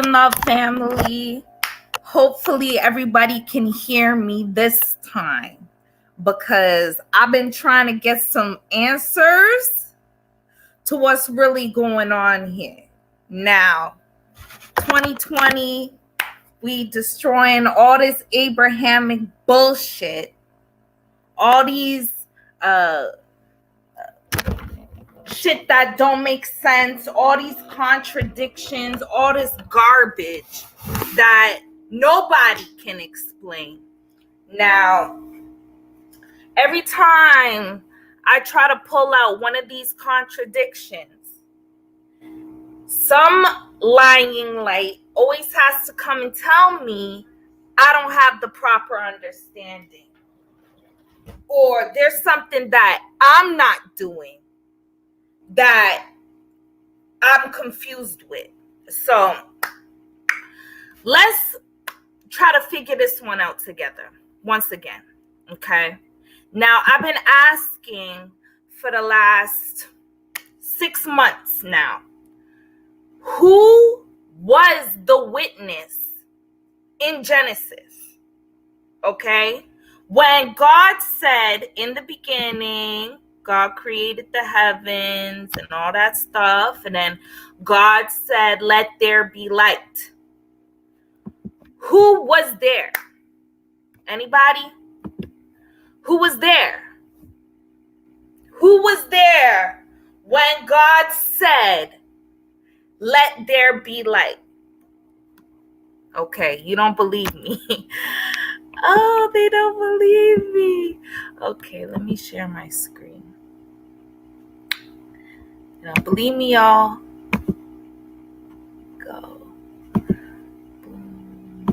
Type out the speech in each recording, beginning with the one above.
and love, family. Hopefully everybody can hear me this time because I've been trying to get some answers to what's really going on here. Now, 2020, we destroying all this Abrahamic bullshit, all these shit that don't make sense, all these contradictions, all this garbage that nobody can explain. Now, every time I try to pull out one of these contradictions, some lying light always has to come and tell me I don't have the proper understanding, or there's something that I'm not doing that I'm confused with. So let's try to figure this one out together once again, okay? Now, I've been asking for the last 6 months now, who was the witness in Genesis, okay? When God said in the beginning, God created the heavens and all that stuff, and then God said, let there be light. Who was there? Anybody? Who was there? Who was there when God said, let there be light? Okay, you don't believe me. Oh, they don't believe me. Okay, let me share my screen. You don't believe me, y'all? Go. Boom,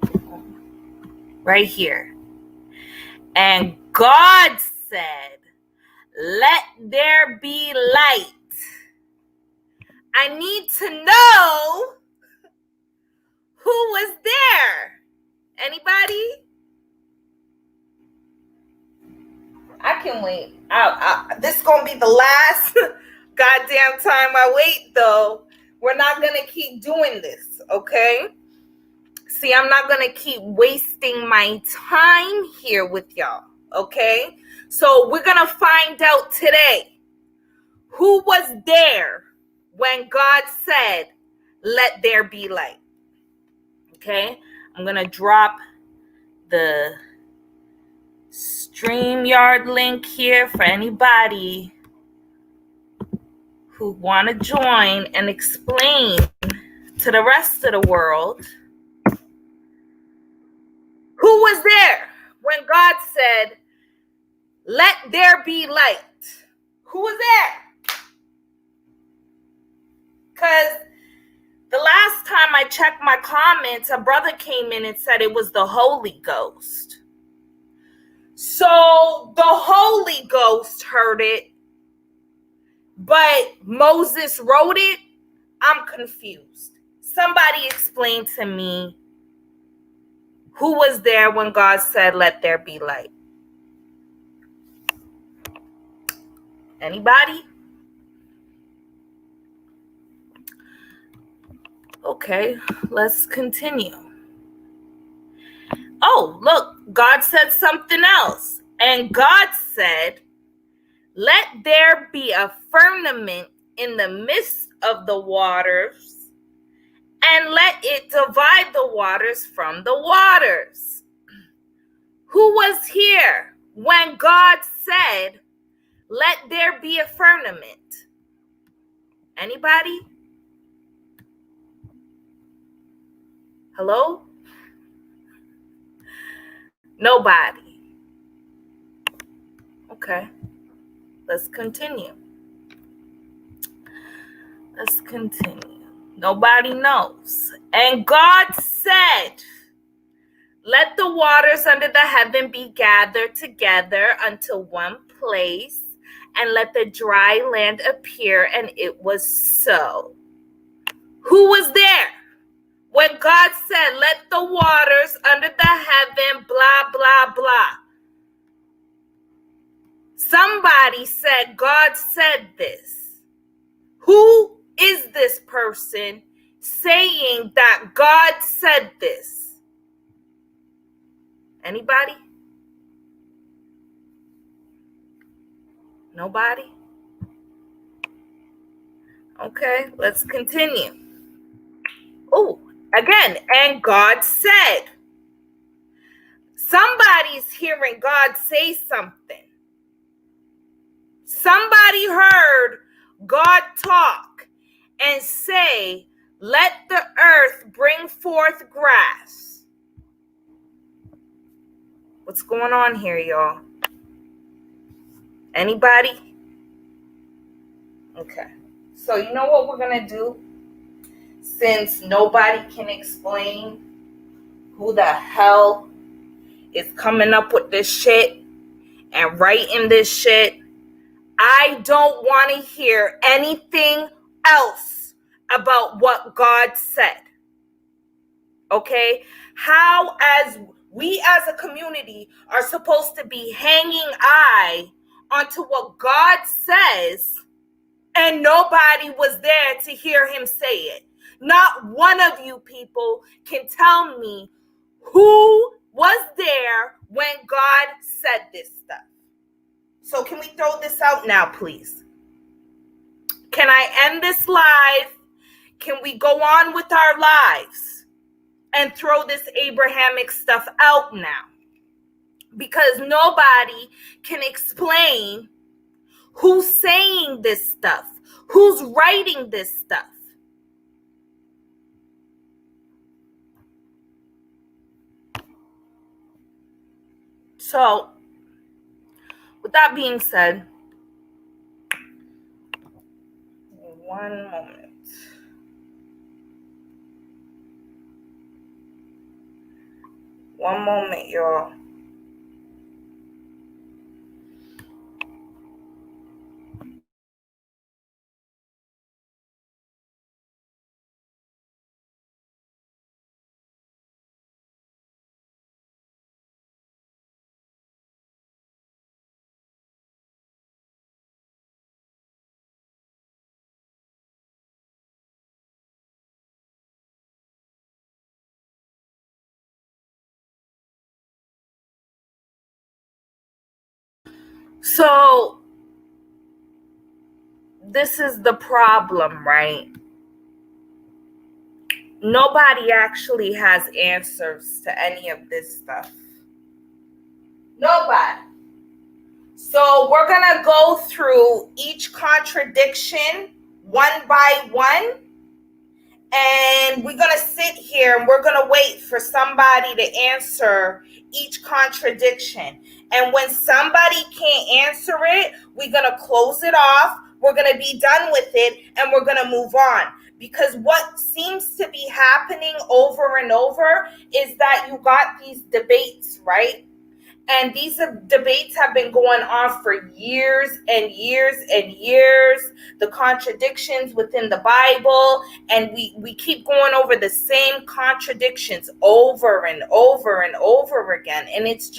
boom, boom. Right here. And God said, let there be light. I need to know who was there. Anybody? I can wait. This is going to be the last goddamn time I wait, though. We're not going to keep doing this, okay? See, I'm not going to keep wasting my time here with y'all, okay? So we're going to find out today who was there when God said, let there be light. Okay, I'm going to drop the StreamYard link here for anybody who want to join and explain to the rest of the world who was there when God said, let there be light. Who was there? Because the last time I checked my comments, a brother came in and said it was the Holy Ghost. So the Holy Ghost heard it, but Moses wrote it? I'm confused. Somebody explain to me who was there when God said, let there be light. Anybody? Okay, let's continue. Oh, look, God said something else. And God said, let there be a firmament in the midst of the waters, and let it divide the waters from the waters. Who was here when God said, let there be a firmament? Anybody? Hello? Nobody. Okay. Let's continue. Let's continue. Nobody knows. And God said, let the waters under the heaven be gathered together unto one place, and let the dry land appear, and it was so. Who was there when God said, let the waters under the heaven, blah, blah, blah? Somebody said God said this. Who is this person saying that God said this? Anybody? Nobody? Okay, let's continue. Oh, again, and God said. Somebody's hearing God say something. Somebody heard God talk and say, let the earth bring forth grass. What's going on here, y'all? Anybody? Okay. So you know what we're going to do? Since nobody can explain who the hell is coming up with this shit and writing this shit, I don't want to hear anything else about what God said. Okay? How as we as a community are supposed to be hanging eye onto what God says, and nobody was there to hear him say it. Not one of you people can tell me who was there when God said this stuff. So can we throw this out now, please? Can I end this live? Can we go on with our lives and throw this Abrahamic stuff out now? Because nobody can explain who's saying this stuff, who's writing this stuff. So, with that being said, one moment. One moment, y'all. So, this is the problem, right? Nobody actually has answers to any of this stuff. Nobody. So we're going to go through each contradiction one by one. And we're going to sit here and we're going to wait for somebody to answer each contradiction. And when somebody can't answer it, we're going to close it off. We're going to be done with it and we're going to move on. Because what seems to be happening over and over is that you got these debates, right? And these debates have been going on for years and years and years. The contradictions within the Bible. And we keep going over the same contradictions over and over and over again. And it's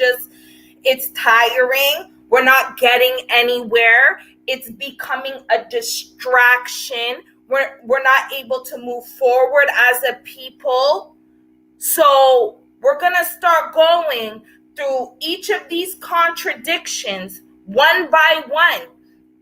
tiring. We're not getting anywhere. It's becoming a distraction. We're not able to move forward as a people. So we're going to start going through each of these contradictions one by one.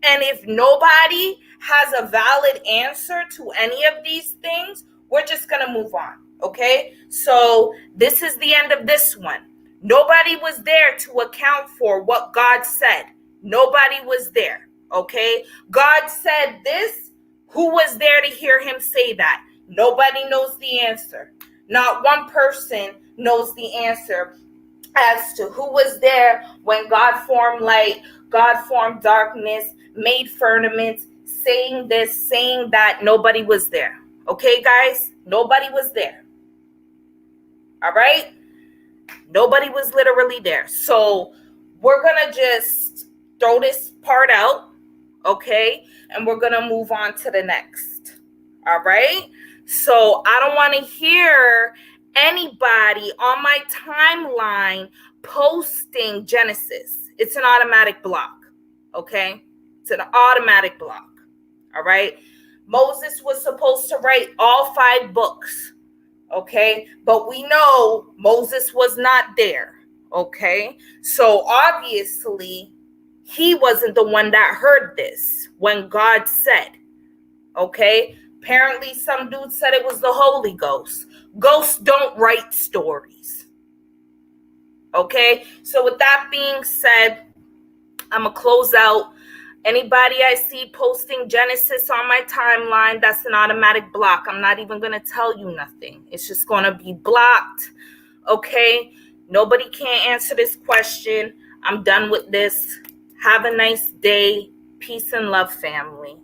And if nobody has a valid answer to any of these things, we're just going to move on. Okay? So this is the end of this one. Nobody was there to account for what God said. Nobody was there. Okay? God said this. Who was there to hear him say that? Nobody knows the answer. Not one person knows the answer as to who was there when God formed light, God formed darkness, made firmaments, saying this, saying that. Nobody was there. Okay, guys? Nobody was there. All right? Nobody was literally there. So we're going to just throw this part out, okay? And we're going to move on to the next. All right? So I don't want to hear anybody on my timeline posting Genesis. It's an automatic block, okay? It's an automatic block, all right? Moses was supposed to write all 5 books, okay? But we know Moses was not there, okay? So obviously, he wasn't the one that heard this when God said, okay? Apparently, some dude said it was the Holy Ghost. Ghosts don't write stories, okay? So with that being said, I'm going to close out. Anybody I see posting Genesis on my timeline, that's an automatic block. I'm not even going to tell you nothing. It's just going to be blocked, okay? Nobody can answer this question. I'm done with this. Have a nice day. Peace and love, family.